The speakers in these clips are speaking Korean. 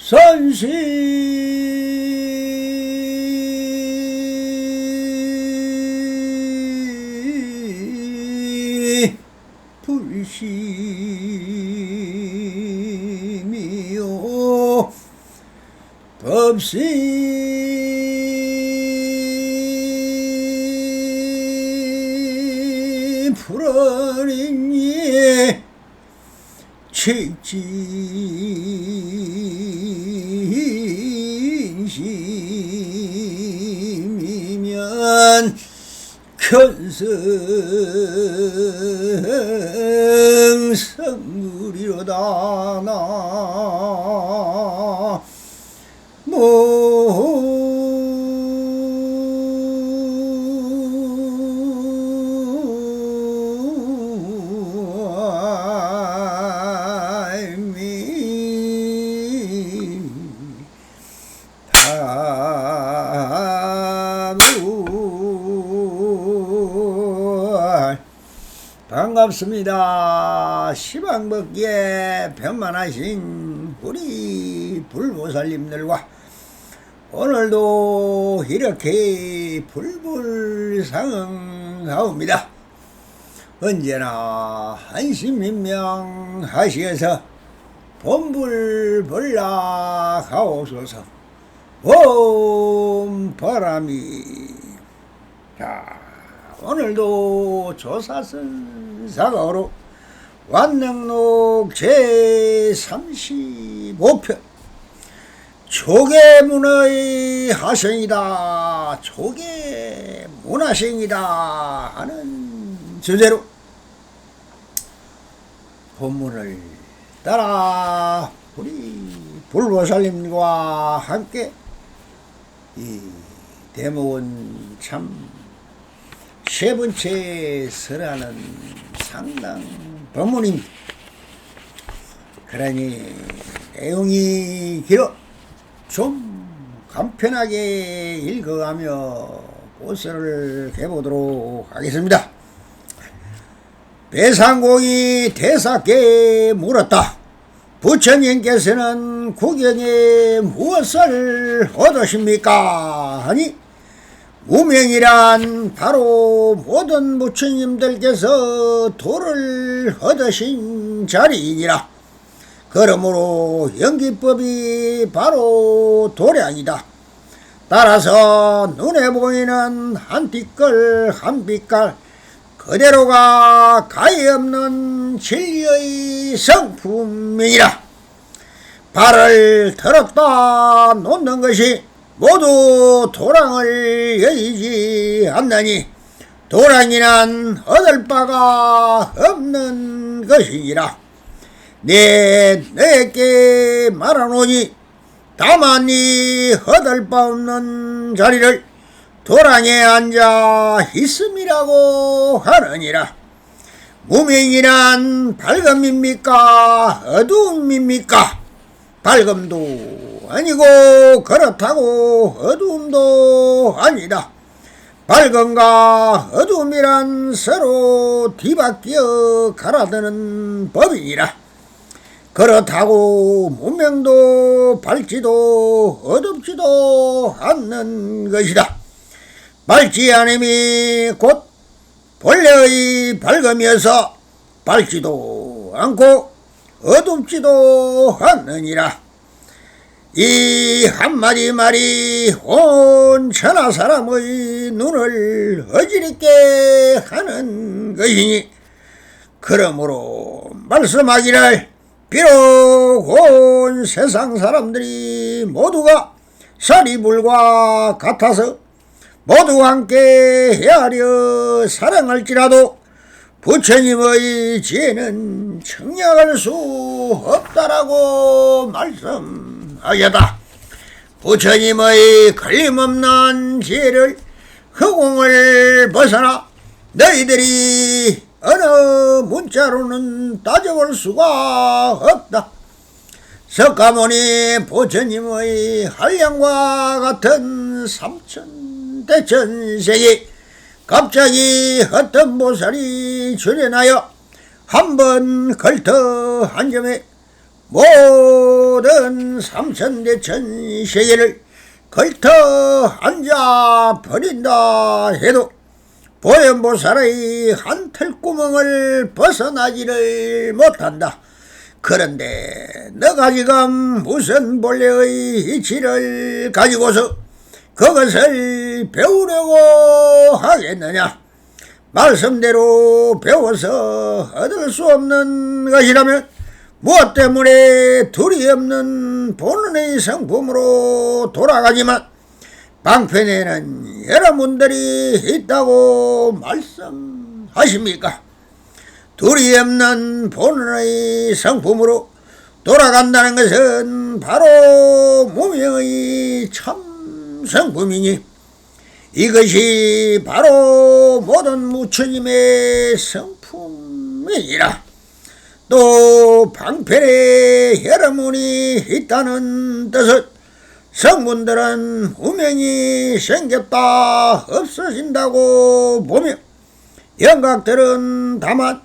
선시 불심이요 법심 불어리니 책진심이면 견성성물이로다 반갑습니다. 시방법기에 변만하신 우리 불보살님들과 오늘도 이렇게 불불상응하옵니다. 언제나 한심민명하시어서 본불불락하옵소서. 옴 바람이. 자, 오늘도 조사선사가로 완능록 제35편 조계문의 하생이다, 조계문하생이다 하는 주제로 본문을 따라 우리 불보살님과 함께 이 대목은 참 세 번째 설하는 상당 법문입니다. 그러니 내용이 길어 좀 간편하게 읽어가며 보설을 해보도록 하겠습니다. 배상공이 대사께 물었다. 부처님께서는 구경에 무엇을 얻으십니까? 하니 무명이란 바로 모든 부처님들께서 도를 얻으신 자리이니라. 그러므로 연기법이 바로 도량이다. 따라서 눈에 보이는 한 띠끌 한 빛깔 그대로가 가히 없는 진리의 성품이니라. 발을 더럽다 놓는 것이 모두 도랑을 여의지 않나니 도랑이란 얻을 바가 없는 것이니라. 너에게 말하노니 다만 네 얻을 바 없는 자리를 도랑에 앉아 있음이라고 하느니라. 무명이란 밝음입니까 어두움입니까? 밝음도 아니고 그렇다고 어두움도 아니다. 밝음과 어두움이란 서로 뒤바뀌어 갈아드는 법이니라. 그렇다고 무명도 밝지도 어둡지도 않는 것이다. 밝지 않음이 곧 본래의 밝음이어서 밝지도 않고 어둡지도 않느니라. 이 한마디 말이 온 천하 사람의 눈을 어지럽게 하는 것이니, 그러므로 말씀하기를 비록 온 세상 사람들이 모두가 사리불과 같아서 모두 함께 헤아려 사랑할지라도 부처님의 지혜는 청량할 수 없다라고 말씀하였다. 부처님의 걸림없는 지혜를 허공을 벗어나 너희들이 어느 문자로는 따져볼 수가 없다. 석가모니 부처님의 한량과 같은 삼천대천세에 갑자기 어떤 보살이 출현하여 한 번 걸터 한 점에 모든 삼천대천 세계를 걸터 앉아 버린다 해도 보현보살의 한 털구멍을 벗어나지를 못한다. 그런데 너가 지금 무슨 본래의 이치를 가지고서 그것을 배우려고 하겠느냐? 말씀대로 배워서 얻을 수 없는 것이라면 무엇 때문에 둘이 없는 본원의 성품으로 돌아가지만 방편에는 여러분들이 있다고 말씀하십니까? 둘이 없는 본원의 성품으로 돌아간다는 것은 바로 무명의 참 성품이니 이것이 바로 모든 부처님의 성품이니라. 또 방편에 혈화문이 있다는 뜻은 성분들은 무명이 생겼다 없어진다고 보며 영각들은 다만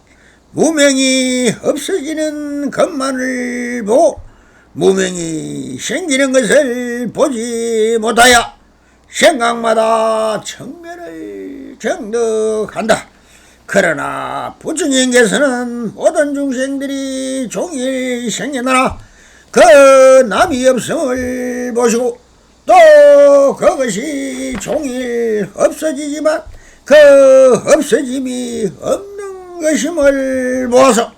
무명이 없어지는 것만을 보고 무명이 생기는 것을 보지 못하여 생각마다 청멸을 정득한다. 그러나 부처님께서는 모든 중생들이 종일 생겨나나 그 남이 없음을 보시고 또 그것이 종일 없어지지만 그 없어짐이 없는 것임을 보아서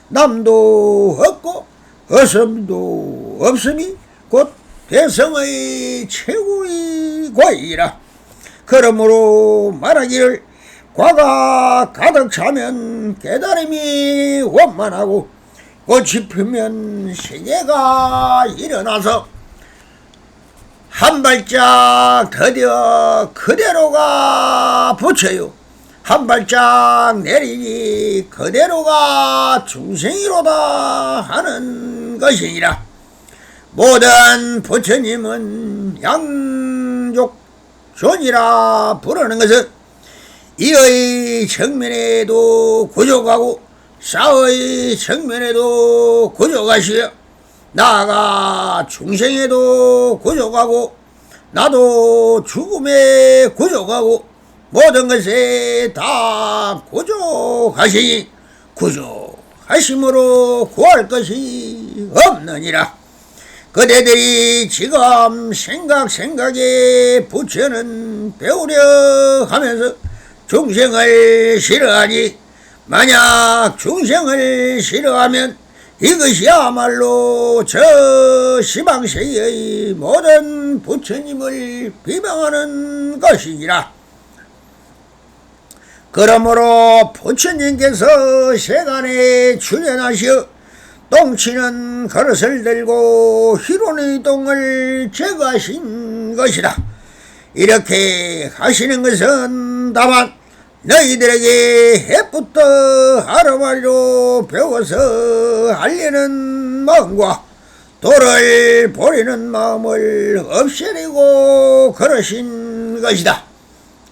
남도 없고 없음도 없음이 곧 대성의 최고의 과이라. 그러므로 말하기를 과가 가득 차면 깨달음이 원만하고 꽃이 피면 세계가 일어나서 한 발짝 더뎌 그대로가 부처요 한 발짝 내리니 그대로가 중생이로다 하는 것이니라. 모든 부처님은 양족존이라 부르는 것은 이의 정면에도 구족하고 사의 정면에도 구족하시며 나아가 중생에도 구족하고 나도 죽음에 구족하고 모든 것에 다 구족하시니 구족하심으로 구할 것이 없느니라. 그대들이 지금 생각에 부처는 배우려 하면서 중생을 싫어하니 만약 중생을 싫어하면 이것이야말로 저 시방세계의 모든 부처님을 비방하는 것이니라. 그러므로 부처님께서 세간에 출현하시어 똥치는 그릇을 들고 희론의 똥을 제거하신 것이다. 이렇게 하시는 것은 다만 너희들에게 해부터 하루마리로 배워서 하려는 마음과 도를 버리는 마음을 없애려고 그러신 것이다.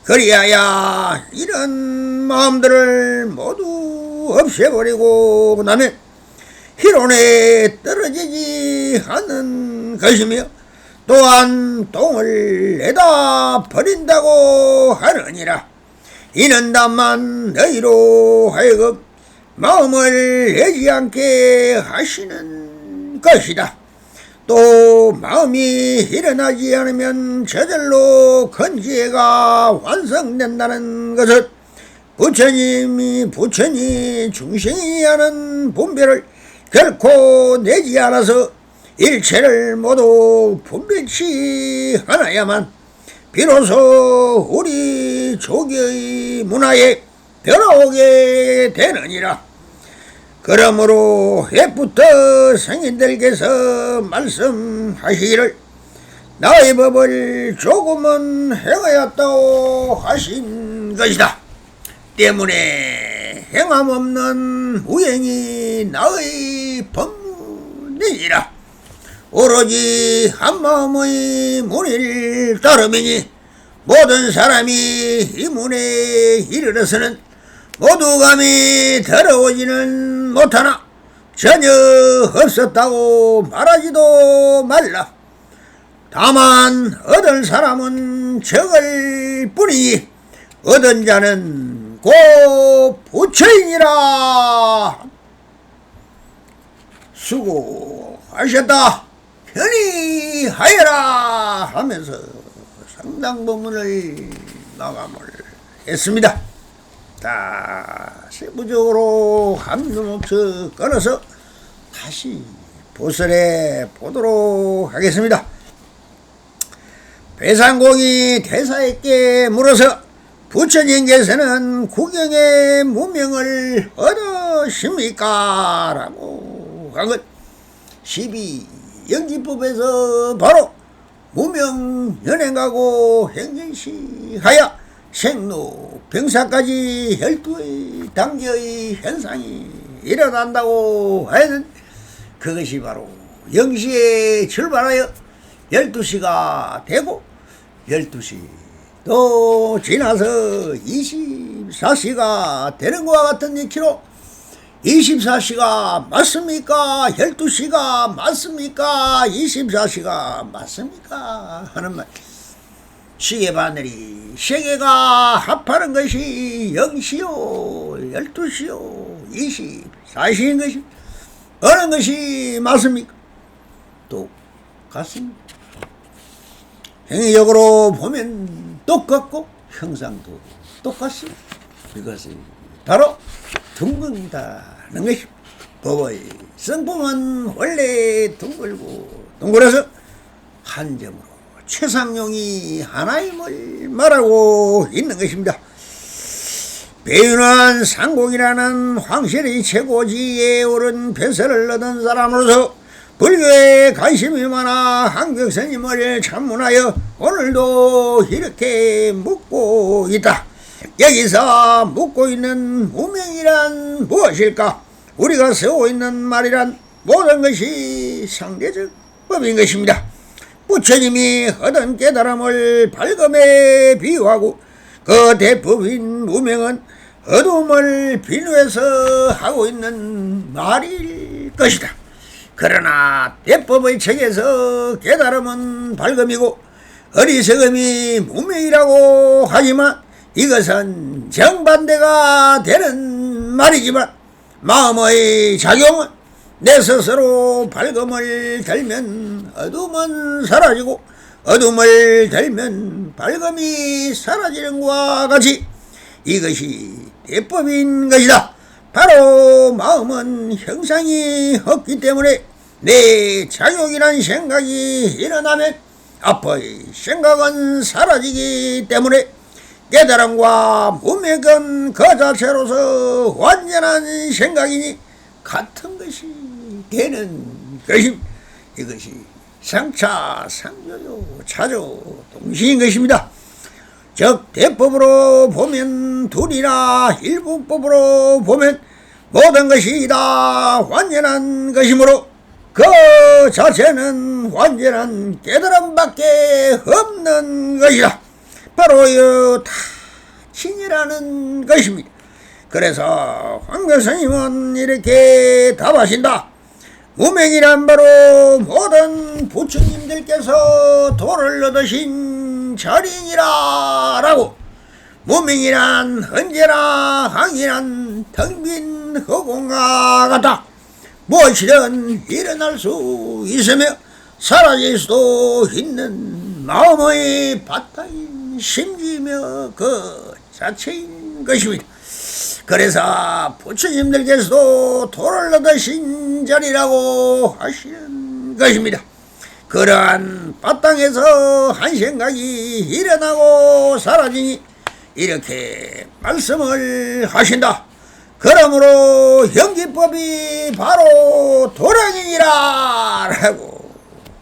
그리하여 이런 마음들을 모두 없애버리고 나면 희론에 떨어지지 않는 것이며 또한 똥을 내다 버린다고 하느니라. 이는 다만 너희로 하여금 마음을 내지 않게 하시는 것이다. 또 마음이 일어나지 않으면 저절로 건지가 완성된다는 것은 부처님이 중생이 하는 분별을 결코 내지 않아서 일체를 모두 분별치 않아야만 비로소 우리 조계의 문화에 들어오게 되느니라. 그러므로 옛부터 성인들께서 말씀하시기를 나의 법을 조금은 행하였다고 하신 것이다. 때문에 행함 없는 무행이 나의 법문이니라. 오로지 한마음의 문을 따르미니 모든 사람이 이 문에 이르러서는 모두 감히 들어오지는 못하나 전혀 없었다고 말하지도 말라. 다만 얻을 사람은 적을 뿐이니 얻은 자는 곧 부처이니라. 수고하셨다. 편히 하여라 하면서 상당법문을 마감을 했습니다. 자, 세부적으로 한누목서 끊어서 다시 보설해 보도록 하겠습니다. 배상공이 대사에게 물어서 부처님께서는 구경의 무명을 얻으십니까? 라고 한 것 12연기법에서 바로 무명 연행하고 행진시하여 생로 병사까지 12의 단계의 현상이 일어난다고 하여는 그것이 바로 0시에 출발하여 12시가 되고 12시 또 지나서 24시가 되는 것과 같은 이치로 24시가 맞습니까? 12시가 맞습니까? 24시가 맞습니까? 하는 말. 시계바늘이 세계가 합하는 것이 0시요 12시요 24시인 것이 어느 것이 맞습니까? 똑같습니다. 행위적으로 보면 똑같고 형상도 똑같습니다. 이것이 바로 둥근다는 것입니다. 법의 성품은 원래 둥글고 둥글어서 한 점으로 최상용이 하나임을 말하고 있는 것입니다. 배윤환 상공이라는 황실의 최고지에 오른 벼슬을 얻은 사람으로서 불교에 관심이 많아 한격스님을 참문하여 오늘도 이렇게 묻고 있다. 여기서 묻고 있는 무명이란 무엇일까? 우리가 세우고 있는 말이란 모든 것이 상대적 법인 것입니다. 부처님이 얻은 깨달음을 밝음에 비유하고 그 대법인 무명은 어둠을 비유해서 하고 있는 말일 것이다. 그러나 대법의 책에서 깨달음은 밝음이고 어리석음이 무명이라고 하지만 이것은 정반대가 되는 말이지만 마음의 작용은 내 스스로 밝음을 들면 어둠은 사라지고 어둠을 들면 밝음이 사라지는 것과 같이 이것이 대법인 것이다. 바로 마음은 형상이 없기 때문에 내 작용이란 생각이 일어나면 앞의 생각은 사라지기 때문에 깨달음과 무명은 그 자체로서 완전한 생각이니 같은 것이 되는 것입니다. 이것이 상차 상조요 차조 동시인 것입니다. 즉 대법으로 보면 둘이나 일부법으로 보면 모든 것이 다 완전한 것이므로 그 자체는 완전한 깨달음밖에 없는 것이다. 바로 이 타칭이라는 것입니다. 그래서 황교스님은 이렇게 답하신다. 무명이란 바로 모든 부처님들께서 도를 얻으신 자리니라 라고. 무명이란 언제나 항이란 텅 빈 허공과 같다. 무엇이든 일어날 수 있으며 사라질 수도 있는 마음의 바탕인 심지이며 그 자체인 것입니다. 그래서 부처님들께서도 도를 얻으신 자리라고 하시는 것입니다. 그러한 바탕에서 한 생각이 일어나고 사라지니 이렇게 말씀을 하신다. 그러므로 형기법이 바로 도량이니라 라고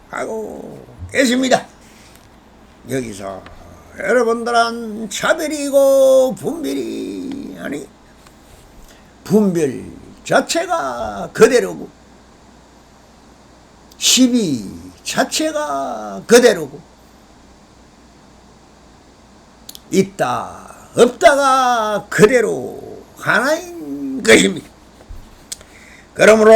하고 계십니다. 여기서 여러분들은 차별이고 분별이 아니 분별 자체가 그대로고 시비 자체가 그대로고 있다 없다가 그대로 하나인 것입니다. 그러므로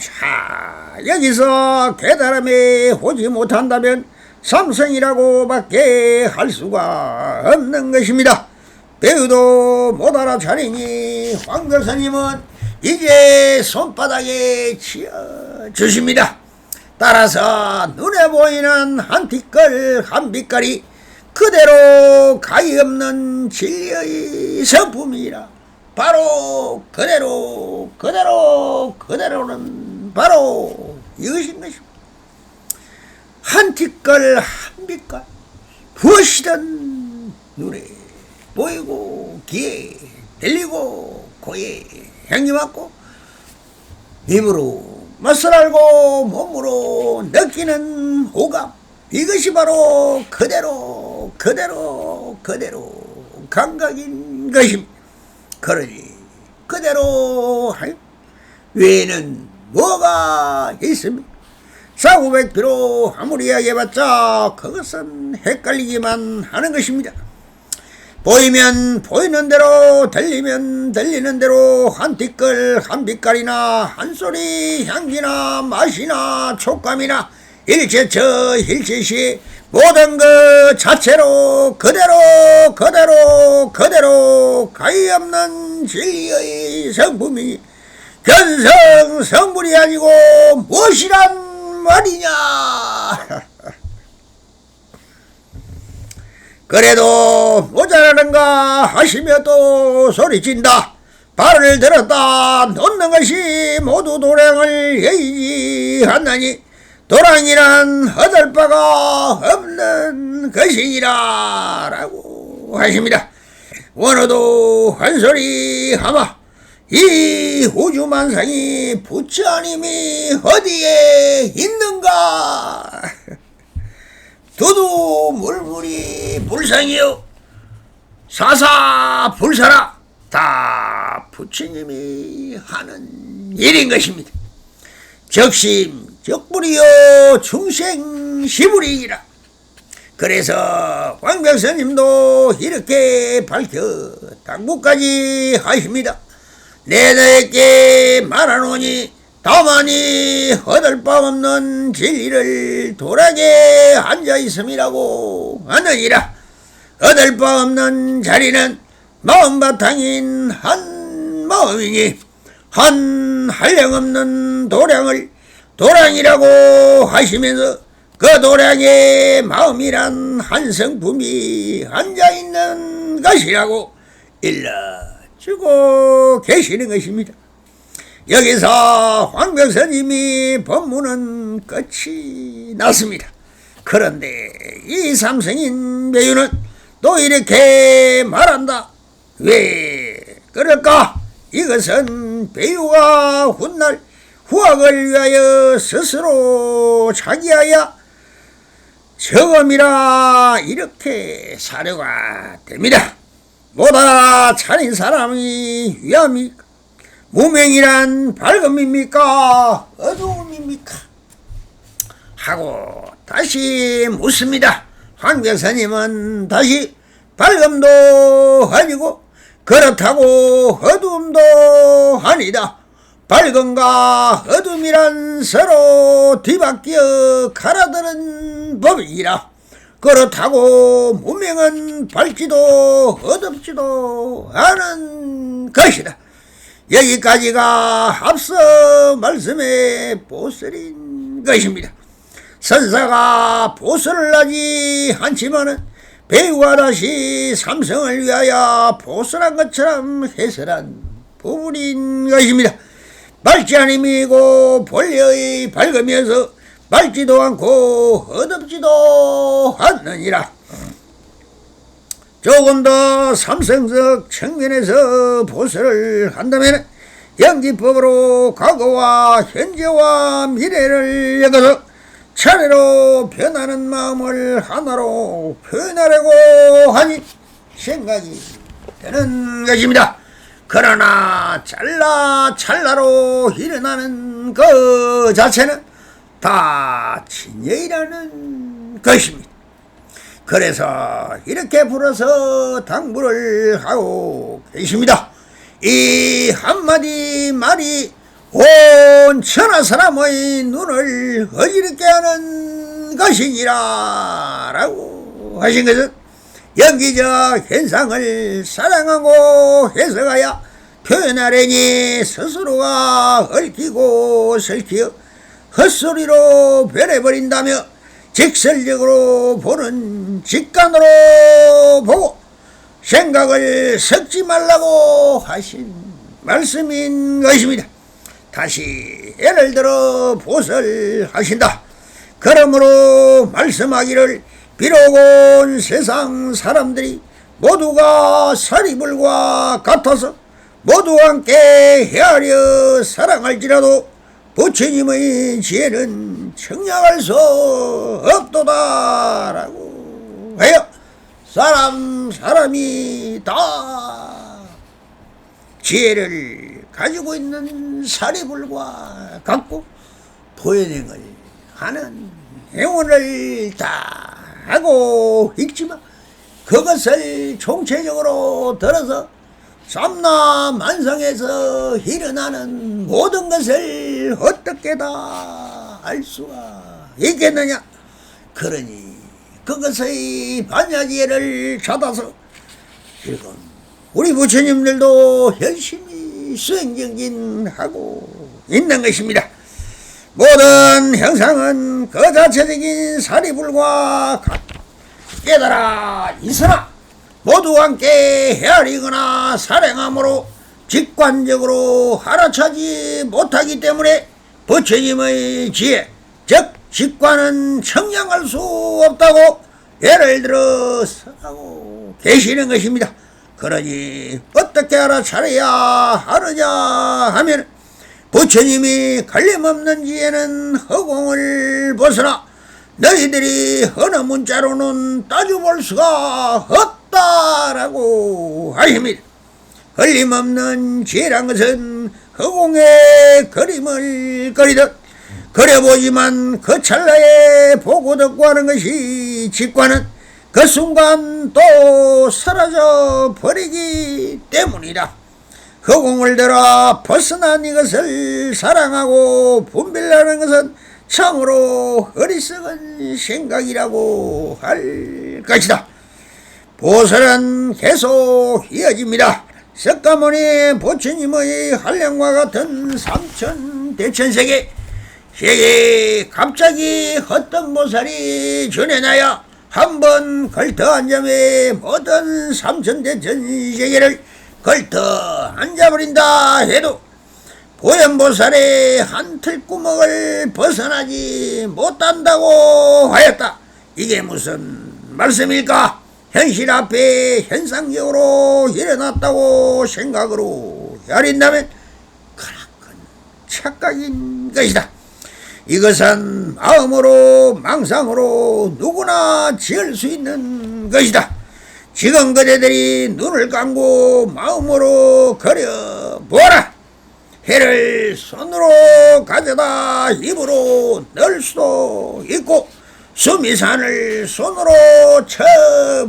자 여기서 깨달음에 오지 못한다면 삼성이라고밖에 할 수가 없는 것입니다. 배우도 못 알아차리니 황별사님은 이제 손바닥에 치어주십니다. 따라서 눈에 보이는 한 티끌 한 빛깔이 그대로 가히 없는 진리의 성품이라 바로 그대로는 바로 이것인 것입니다. 한 티끌 한 빛깔 무엇이든 눈에 보이고 귀에 들리고 코에 향기 맡고 입으로 맛을 알고 몸으로 느끼는 호감, 이것이 바로 그대로 감각인 것입니다. 그러니 그대로 할 외에는 뭐가 있습니까? 사후백비로 아무리 이야기해봤자 그것은 헷갈리기만 하는 것입니다. 보이면 보이는 대로, 들리면 들리는 대로 한 티끌 한 빛깔이나 한 소리 향기나 맛이나 촉감이나 일체처 일체시 모든 것 자체로 그대로 가히 없는 진리의 성품이 견성 성분이 아니고 무엇이란 말이냐. 그래도 모자라는가 하시며 또 소리친다. 발을 들었다 놓는 것이 모두 도량을 예의하나니 도량이란 얻을 바가 없는 것이니라 라고 하십니다. 원어도 한 소리 하마 이 우주만상이 부처님이 어디에 있는가. 두두 물물이 불상이요 사사 불사라 다 부처님이 하는 일인 것입니다. 적심적불이요 중생시불이니라. 그래서 광명스님도 이렇게 밝혀 당부까지 하십니다. 내게 말하노니 다만이 얻을 바 없는 진리를 도량에 앉아있음이라고 하느니라. 얻을 바 없는 자리는 마음바탕인 한 마음이니 한 한량없는 도량을 도량이라고 하시면서 그 도량에 마음이란 한 성품이 앉아있는 것이라고 일러주고 계시는 것입니다. 여기서 황병선님이 법문은 끝이 났습니다. 그런데 이 삼성인 배우는 또 이렇게 말한다. 왜 그럴까? 이것은 배우가 훗날 후학을 위하여 스스로 자기하여 적음이라 이렇게 사료가 됩니다. 뭐다 차린 사람이 위함입니까? 무명이란 밝음입니까? 어두움입니까? 하고 다시 묻습니다. 황병사님은 다시 밝음도 아니고 그렇다고 어두움도 아니다. 밝음과 어둠이란 서로 뒤바뀌어 갈아드는 법이라. 그렇다고 무명은 밝지도 어둡지도 않은 것이다. 여기까지가 앞서 말씀에 보설인 것입니다. 선사가 보설을 하지 않지만은 배우가 다시 삼성을 위하여 보설한 것처럼 해설한 부분인 것입니다. 밝지 않음이고 본래의 밝으면서 밝지도 않고 어둡지도 않느니라. 조금 더 삼성적 측면에서 보설을 한다면 영지법으로 과거와 현재와 미래를 엮어서 차례로 변하는 마음을 하나로 표현하려고 하니 생각이 드는 것입니다. 그러나 찰나로 일어나는 그 자체는 다 진여이라는 것입니다. 그래서 이렇게 불어서 당부를 하고 계십니다. 이 한마디 말이 온 천하 사람의 눈을 어지럽게 하는 것이니라 라고 하신 것은 연기적 현상을 사랑하고 해석하여 표현하려니 스스로가 얽히고 설키어 헛소리로 변해버린다며 직설적으로 보는 직관으로 보고 생각을 섞지 말라고 하신 말씀인 것입니다. 다시 예를 들어 보설하신다. 그러므로 말씀하기를 비록 온 세상 사람들이 모두가 사리불과 같아서 모두 함께 헤아려 사랑할지라도 부처님의 지혜는 청량할 수 없도다 라고 하여 사람이 다 지혜를 가지고 있는 사리불과 같고 보현행을 하는 행운을 다 하고 있지만 그것을 총체적으로 들어서 삼라만상에서 일어나는 모든 것을 어떻게 다 알 수가 있겠느냐. 그러니 그것의 반야지혜를 찾아서 지금 우리 부처님들도 열심히 수행정진하고 있는 것입니다. 모든 형상은 그 자체적인 사리불과 깨달아 있으나 모두 함께 헤아리거나 사랑함으로 직관적으로 알아차지 못하기 때문에 부처님의 지혜, 즉 직관은 청량할 수 없다고 예를 들어 하고 계시는 것입니다. 그러니 어떻게 알아차려야 하느냐 하면 부처님이 걸림없는 지혜는 허공을 벗어나 너희들이 어느 문자로는 따져볼 수가 없다라고 하십니다. 걸림없는 지혜란 것은 허공에 그림을 그리듯 그려보지만 그 찰나에 보고 듣고 하는 것이 직관은 그 순간 또 사라져 버리기 때문이다. 허공을 들어 벗어난 이것을 사랑하고 분별하는 것은 참으로 어리석은 생각이라고 할 것이다. 보설은 계속 이어집니다. 석가모니 부처님의 한량과 같은 삼천대천세계 갑자기 헛된 보살이 전해나야 한번 걸터 앉아매 모든 삼천대천세계를 걸터 앉아버린다 해도 보현보살의 한 틀구멍을 벗어나지 못한다고 하였다. 이게 무슨 말씀일까? 현실 앞에 현상적으로 일어났다고 생각으로 야린다면 크나큰 착각인 것이다. 이것은 마음으로 망상으로 누구나 지을 수 있는 것이다. 지금 그대들이 눈을 감고 마음으로 그려보아라. 해를 손으로 가져다 입으로 넣을 수도 있고 수미산을 손으로 쳐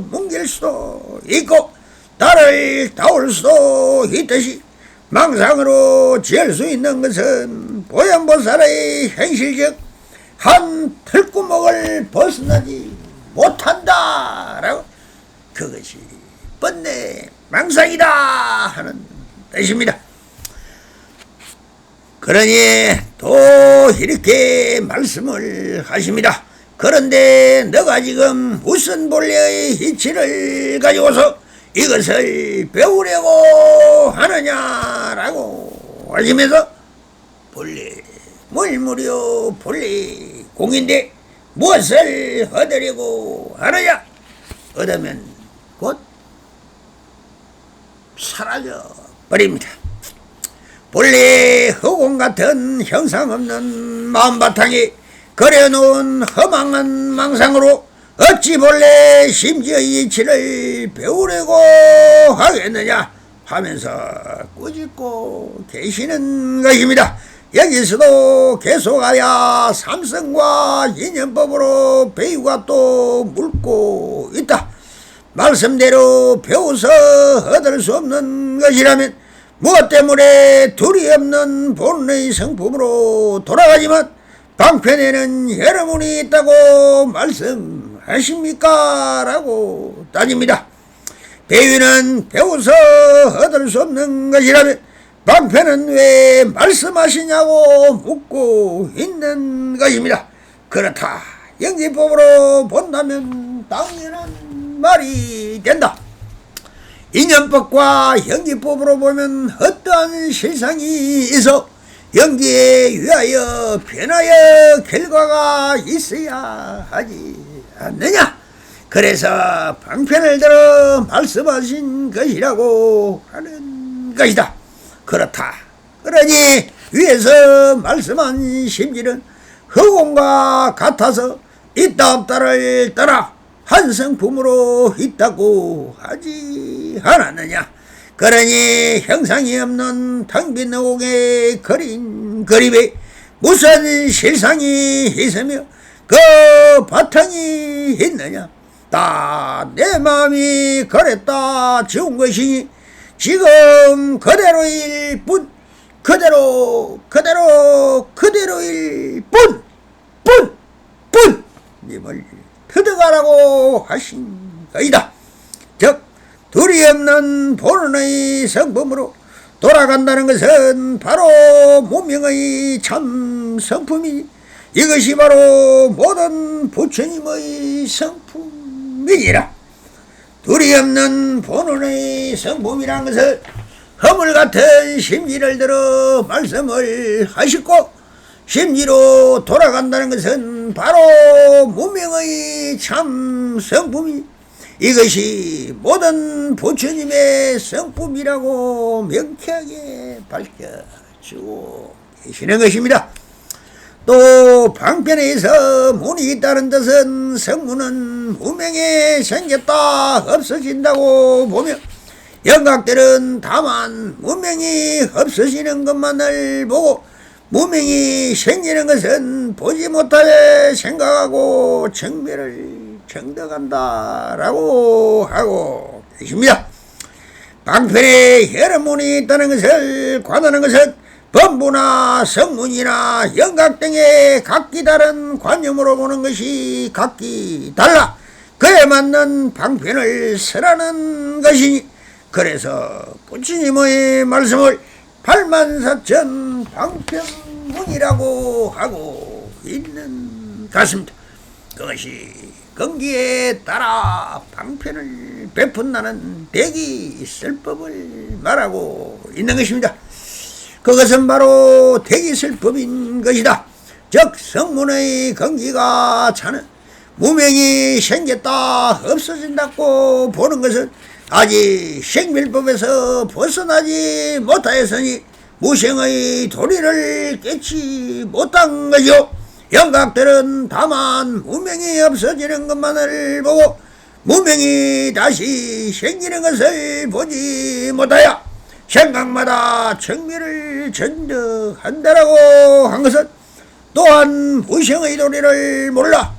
뭉길 수도 있고 달을 타올 수도 있듯이 망상으로 지을 수 있는 것은 보현보살의 현실적 한 틀구멍을 벗어나지 못한다라고 그것이 번뇌 망상이다 하는 뜻입니다. 그러니 또 이렇게 말씀을 하십니다. 그런데 너가 지금 무슨 본래의 이치를 가지고서 이것을 배우려고 하느냐라고 하시면서 본래 물무려 본래 공인데 무엇을 얻으려고 하느냐. 얻으면 곧 사라져 버립니다. 본래 허공 같은 형상 없는 마음바탕에 그려놓은 허망한 망상으로 어찌 본래 심지어의 이치를 배우려고 하겠느냐 하면서 꾸짖고 계시는 것입니다. 여기서도 계속하여 삼성과 인연법으로 배우가 또 묻고 있다. 말씀대로 배워서 얻을 수 없는 것이라면 무엇 때문에 둘이 없는 본래의 성품으로 돌아가지만 방편에는 여러분이 있다고 말씀하십니까? 라고 따집니다. 배위는 배워서 얻을 수 없는 것이라면 방편은 왜 말씀하시냐고 묻고 있는 것입니다. 그렇다. 연기법으로 본다면 당연한 말이 된다. 인연법과 연기법으로 보면 어떠한 실상이 있어 연기에 의하여 변화의 결과가 있어야 하지 않느냐. 그래서 방편을 들어 말씀하신 것이라고 하는 것이다. 그렇다. 그러니 위에서 말씀한 심질은 허공과 같아서 있다 없다를 떠나 한 성품으로 있다고 하지 않았느냐. 그러니 형상이 없는 텅 빈 허공에 그린 그림에 무슨 실상이 있으며 그 바탕이 있느냐. 다 내 마음이 그랬다 지은 것이니 지금 그대로일 뿐, 그대로일 뿐 님을 터득하라고 하신 것이다. 즉 둘이 없는 본원의 성품으로 돌아간다는 것은 바로 무명의 참 성품이니 이것이 바로 모든 부처님의 성품이니라. 둘이 없는 본원의 성품이란 것은 허물 같은 심지를 들어 말씀을 하시고 심지로 돌아간다는 것은 바로 무명의 참 성품이 이것이 모든 부처님의 성품이라고 명쾌하게 밝혀주고 계시는 것입니다. 또 방편에서 문이 있다는 뜻은 성문은 무명에 생겼다 없어진다고 보며 영각들은 다만 무명이 없어지는 것만을 보고 무명이 생기는 것은 보지 못하게 생각하고 정멸을 정덕한다라고 하고 계십니다. 방편에 여러 문이 있다는 것을 관하는 것은 범부나 성문이나 영각 등의 각기 다른 관념으로 보는 것이 각기 달라 그에 맞는 방편을 설하는 것이니 그래서 부처님의 말씀을 팔만사천 방편문이라고 하고 있는 같습니다. 그것이 건기에 따라 방편을 베푼다는 대기 설법을 말하고 있는 것입니다. 그것은 바로 대기설법인 것이다. 즉 성문의 건기가 차는 무명이 생겼다 없어진다고 보는 것은 아직 생멸법에서 벗어나지 못하였으니 무생의 도리를 깨치 못한 것이요 영각들은 다만 무명이 없어지는 것만을 보고 무명이 다시 생기는 것을 보지 못하여 생각마다 정멸을 전득한다라고 한 것은 또한 무생의 도리를 몰라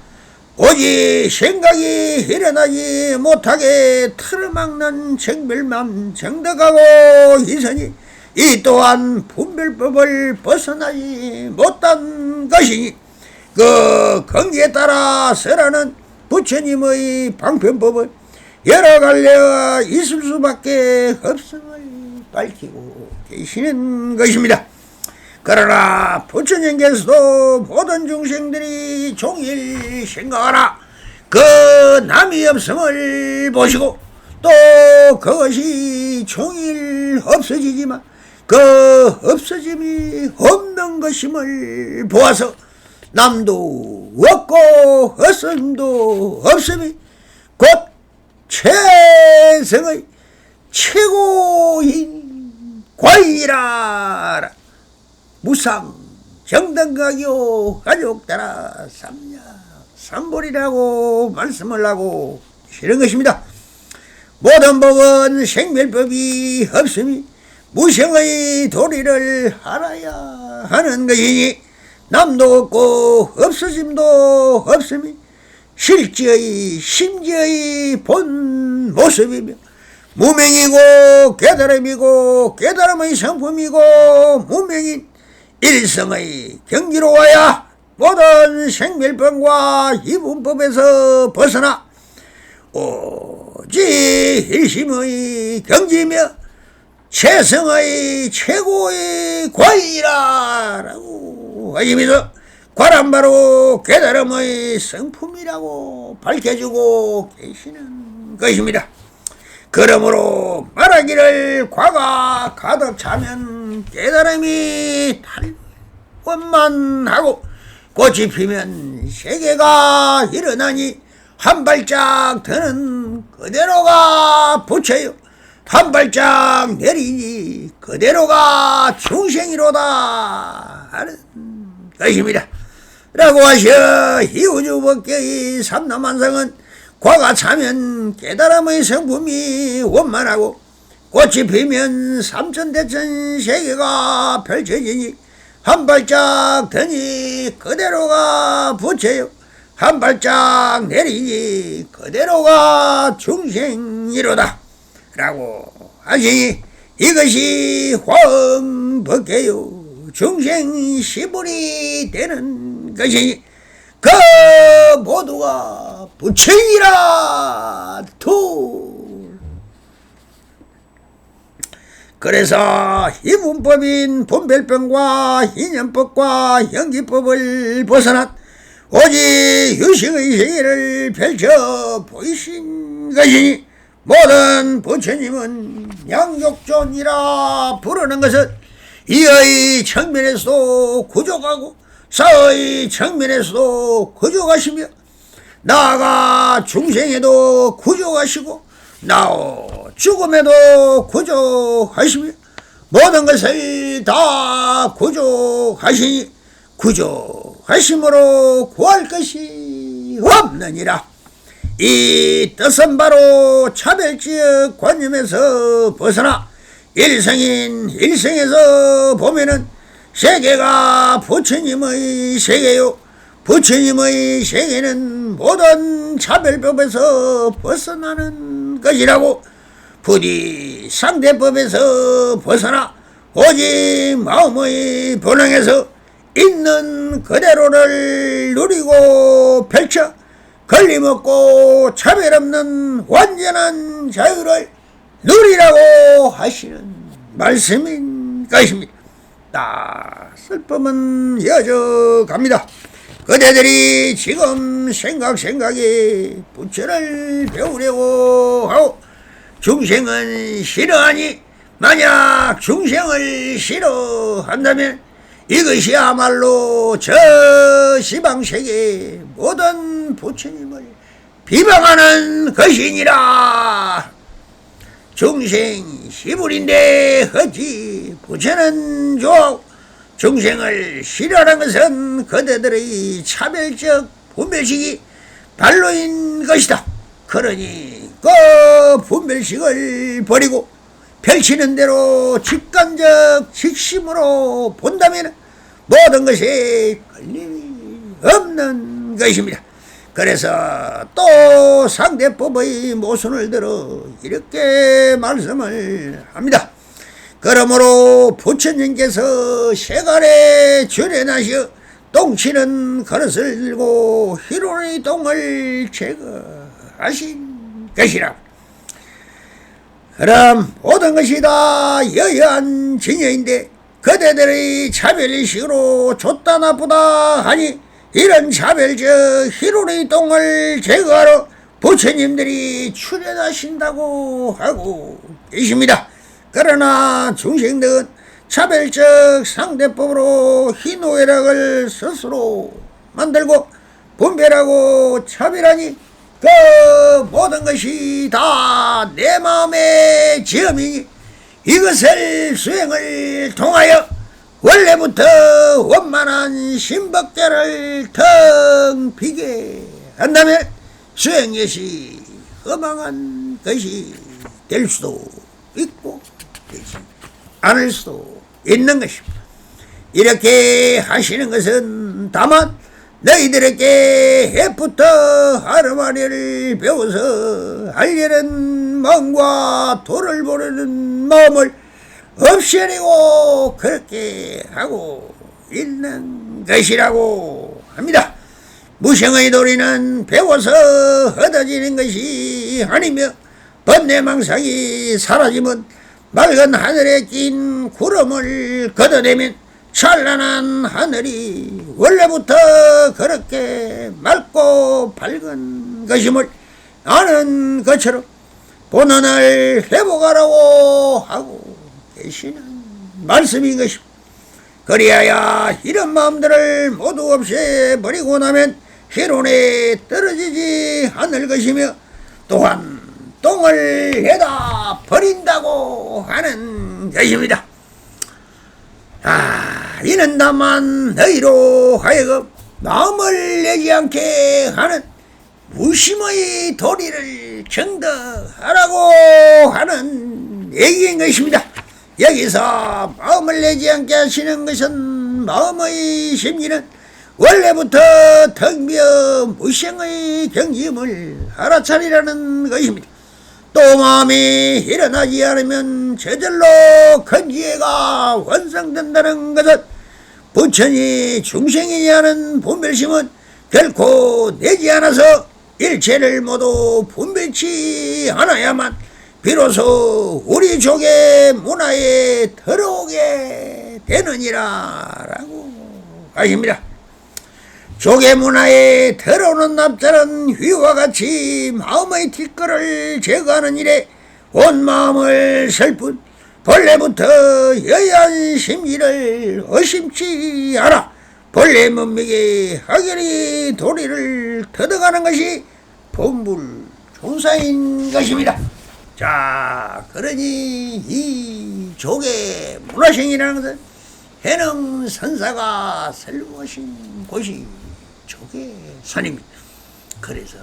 오직 생각이 일어나지 못하게 틀어막는 정멸만 정득하고 있으니 이 또한 분별법을 벗어나지 못한 것이니 그 건기에 따라 설하는 부처님의 방편법은 여러 갈래가 있을 수밖에 없음을 밝히고 계시는 것입니다. 그러나 부처님께서도 모든 중생들이 종일 생각하라 그 남이 없음을 보시고 또 그것이 종일 없어지지만 그 없어짐이 없는 것임을 보아서 남도 없고 없음도 없음이 곧 최성의 최고인 과이라 무상 정등각요 가족따라 삼냐 삼볼이라고 말씀을 하고 계시는 것입니다. 모든 법은 생멸법이 없음이 무생의 도리를 알아야 하는 것이니 남도 없고 없어짐도 없음이 실지의 심지의 본 모습이며 무명이고 깨달음이고 깨달음의 성품이고 무명인 일성의 경지로와야 모든 생멸병과 이분법에서 벗어나 오직 일심의 경지며 최성의 최고의 과이라 라고 하시면서 과란 바로 깨달음의 성품이라고 밝혀주고 계시는 것입니다. 그러므로 말하기를 과가 가득 차면 깨달음이 탈원만하고 꽃이 피면 세계가 일어나니 한 발짝 드는 그대로가 부처요 한 발짝 내리니 그대로가 중생이로다 하는 것입니다. 라고 하셔. 이 우주법계의 삼남한상은 과가 차면 깨달음의 성품이 원만하고 꽃이 피면 삼천대천 세계가 펼쳐지니 한 발짝 드니 그대로가 부처요 한 발짝 내리니 그대로가 중생이로다 라고 하시니 이것이 화엄법계요 중생 시불이 되는 것이니 그 모두가 부처이라 투. 그래서 이 문법인 분별법과 인연법과 연기법을 벗어난 오직 유식의 세계를 펼쳐 보이신 것이니 모든 부처님은 양욕존이라 부르는 것은 이의 측면에서도 구족하고 사의 측면에서도 구족하시며 나아가 중생에도 구족하시고 나오 죽음에도 구족하시며 모든 것을 다 구족하시니 구족하심으로 구할 것이 없느니라. 이 뜻은 바로 차별적 관념에서 벗어나 일성인 일성에서 보면은 세계가 부처님의 세계요 부처님의 세계는 모든 차별법에서 벗어나는 것이라고 부디 상대법에서 벗어나 오직 마음의 본능에서 있는 그대로를 누리고 펼쳐 걸림없고 차별없는 완전한 자유를 누리라고 하시는 말씀인 것입니다. 슬픔은 이어져 갑니다. 그대들이 지금 생각에 부처를 배우려고 하고 중생은 싫어하니 만약 중생을 싫어한다면 이것이야말로 저 시방세계 모든 부처님을 비방하는 것이니라. 중생 시불인데 어찌 부처는 좋아하고 중생을 싫어하는 것은 그대들의 차별적 분별식이 발로인 것이다. 그러니 그 분별식을 버리고 펼치는 대로 직관적 직심으로 본다면 모든 것에 걸림이 없는 것입니다. 그래서 또 상대법의 모순을 들어 이렇게 말씀을 합니다. 그러므로 부처님께서 세간에 출현하셔 똥치는 그릇을 들고 희론의 똥을 제거하신 것이라. 그럼 모든 것이 다 여여한 진여인데 그대들의 차별의식으로 좋다 나쁘다 하니 이런 차별적 희론의 똥을 제거하러 부처님들이 출현하신다고 하고 계십니다. 그러나 중생들은 차별적 상대법으로 희노애락을 스스로 만들고 분별하고 차별하니 그 모든 것이 다 내 마음의 지음이니 이것을 수행을 통하여 원래부터 원만한 신법계를 텅 비게 한다면 수행것이 허망한 것이 될 수도 있고 되지 않을 수도 있는 것입니다. 이렇게 하시는 것은 다만 너희들에게 해부터 하루마리를 배워서 하려는 마음과 도를 보려는 마음을 없애내고 그렇게 하고 있는 것이라고 합니다. 무생의 도리는 배워서 얻어지는 것이 아니며 번뇌망상이 사라지면 맑은 하늘에 낀 구름을 걷어내면 찬란한 하늘이 원래부터 그렇게 맑고 밝은 것임을 아는 것처럼 본원을 회복하라고 하고 계시는 말씀인 것입니다. 그리하여 이런 마음들을 모두 없애버리고 나면 희론에 떨어지지 않을 것이며 또한 똥을 내다 버린다고 하는 것입니다. 이는 다만 너희로 하여금 마음을 내지 않게 하는 무심의 도리를 정덕하라고 하는 얘기인 것입니다. 여기서 마음을 내지 않게 하시는 것은 마음의 심리는 원래부터 텅비어 무생의 경짐을 알아차리라는 것입니다. 또 마음이 일어나지 않으면 저절로 큰 지혜가 완성된다는 것은 부처니 중생이지 않은 분별심은 결코 내지 않아서 일체를 모두 분별치 않아야만 비로소 우리 족의 문화에 들어오게 되느니라라고 하십니다. 족의 문화에 들어오는 납자는 위와 같이 마음의 뒷걸을 제거하는 일에 온 마음을 쓸 뿐 본래부터 여야한 심리를 의심치 않아 본래 문맥에 확연히 도리를 터득하는 것이 본불 종사인 것입니다. 자, 그러니 이 족의 문화생이라는 것은 해능 선사가 설모신 곳이 족의 산입니다. 그래서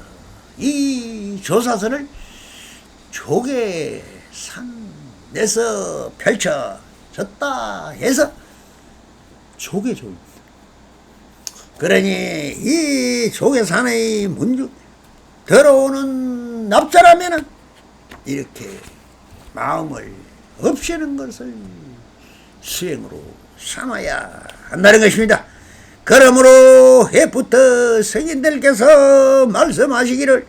이 조사선을 족의 산에서 펼쳐졌다 해서 족의 조입니다. 그러니 이 족의 산의 문주 들어오는 납자라면은 이렇게 마음을 없애는 것을 수행으로 삼아야 한다는 것입니다. 그러므로 해부터 성인들께서 말씀하시기를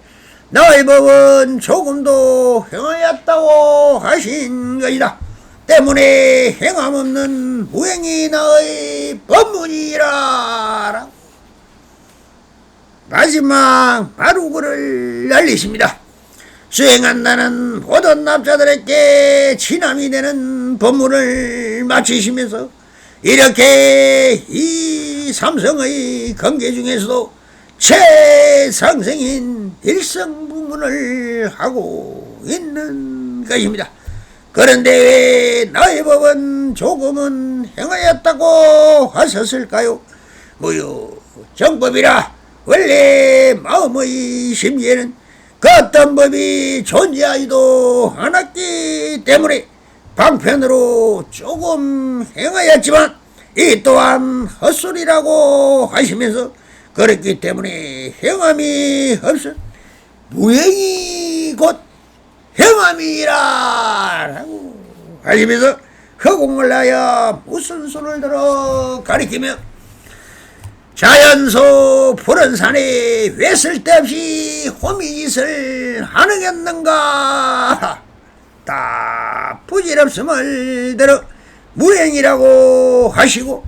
나의 법은 조금도 행하였다고 하신 것이다. 때문에 행함 없는 무행이 나의 법문이라. 마지막 바루고를 날리십니다. 수행한다는 모든 납자들에게 진함이 되는 법문을 마치시면서 이렇게 이 삼성의 경계 중에서도 최상승인 일성부문을 하고 있는 것입니다. 그런데 왜 나의 법은 조금은 행하였다고 하셨을까요? 무유 정법이라 원래 마음의 심리에는 그 어떤 법이 존재하지도 않았기 때문에 방편으로 조금 행하였지만 이 또한 헛소리라고 하시면서 그렇기 때문에 행함이 없어 무행이 곧 행함이라 라고 하시면서 허공을 하여 무슨 손을 들어 가리키며 자연소 푸른 산에 왜 쓸데없이 호미짓을 하느겠는가. 다 부질없음을 들어 무행이라고 하시고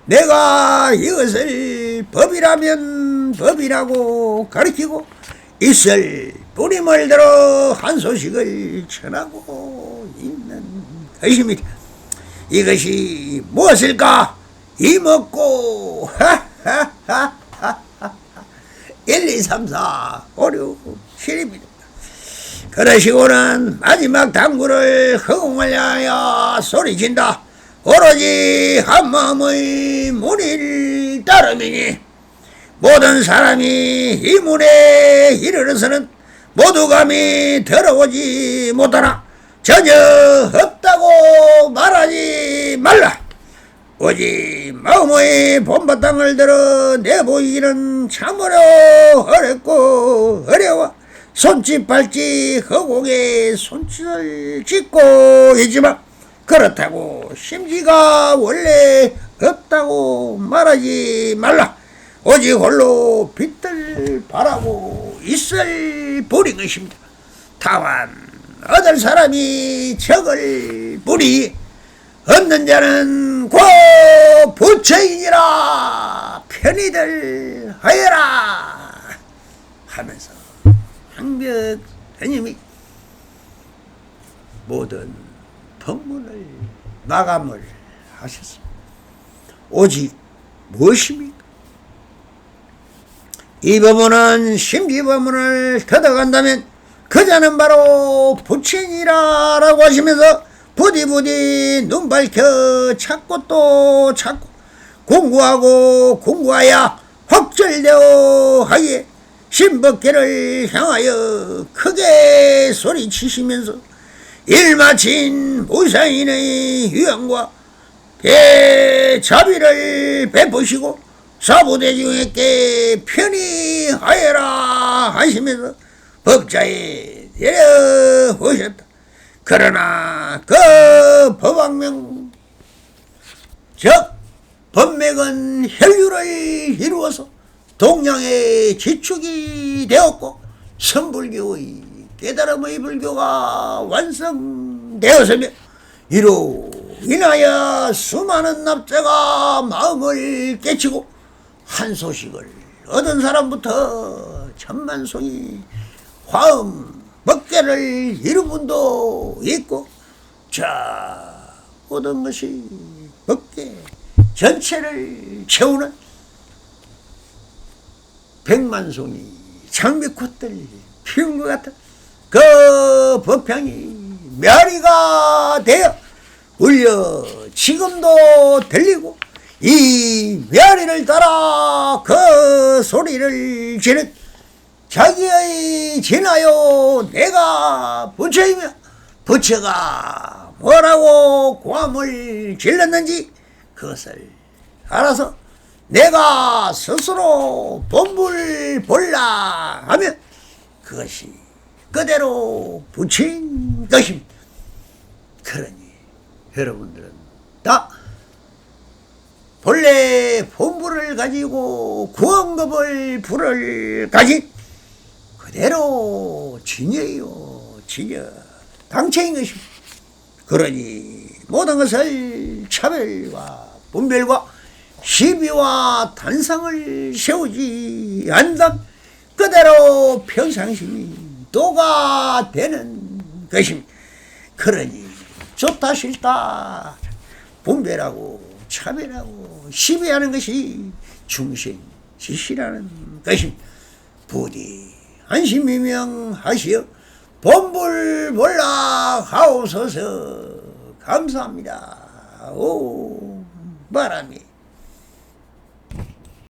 내가 이것을 법이라면 법이라고 가르치고 있을 뿌림을 들어 한 소식을 전하고 있는 것입니다. 이것이 무엇일까? 이먹고 1, 2, 3, 4, 5, 6, 7입니다. 그러시고는 마지막 당구를 허공을 향하여 소리친다. 오로지 한마음의 문의를 따름이니 모든 사람이 이 문에 이르러서는 모두 감히 들어오지 못하나 전혀 없다고 말하지 말라. 오직 마음의 본바탕을 들어 내보이기는 참으로 어렵고 어려워 손짓 발짓 허공에 손짓을 짓고 있지만 그렇다고 심지가 원래 없다고 말하지 말라. 오직 홀로 빛을 바라고 있을 뿐인 것입니다. 다만 얻을 사람이 적을 뿐이 없는 자는 곧 부처이니라. 편히들 하여라 하면서 황벽 스님이 모든 법문을 마감을 하셨습니다. 오직 무엇입니까? 이 법문은 심지법문을 터득한다면 그자는 바로 부처니라 라고 하시면서 부디부디 눈 밝혀 찾고 또 찾고 공부하고 공부하야 확절되어 하기에 신법계를 향하여 크게 소리치시면서 일마친 무사인의 유형과 대자비를 베푸시고 사부대중에게 편히 하여라 하시면서 법자에 내려오셨다. 그러나 그 법왕명 즉 법맥은 혈유를 이루어서 동양의 지축이 되었고 선불교의 깨달음의 불교가 완성되었으며 이로 인하여 수많은 납자가 마음을 깨치고 한 소식을 얻은 사람부터 천만송이 화음 먹개를 이룬 분도 있고 자 얻은 것이 먹개 전체를 채우는 백만송이 장미꽃들 피운 것 같은 그 법향이 멸이가 되어 울려 지금도 들리고 이 멸이를 따라 그 소리를 지는 자기의 진하여 내가 부처이며 부처가 뭐라고 고함을 질렀는지 그것을 알아서 내가 스스로 본불 볼라 하면 그것이 그대로 부처인 것입니다. 그러니 여러분들은 다 본래 본불을 가지고 구원급을 불을 가진 그대로 진여요 진여 당체인 것입니다. 그러니 모든 것을 차별과 분별과 시비와 단상을 세우지 않는 그대로 평상심이 도가 되는 것입니다. 그러니 좋다 싫다 분별하고 차별하고 시비하는 것이 중생지시라는 것입니다. 부디 안심이명하시어 본불 몰락하옵소서. 감사합니다. 오 바람이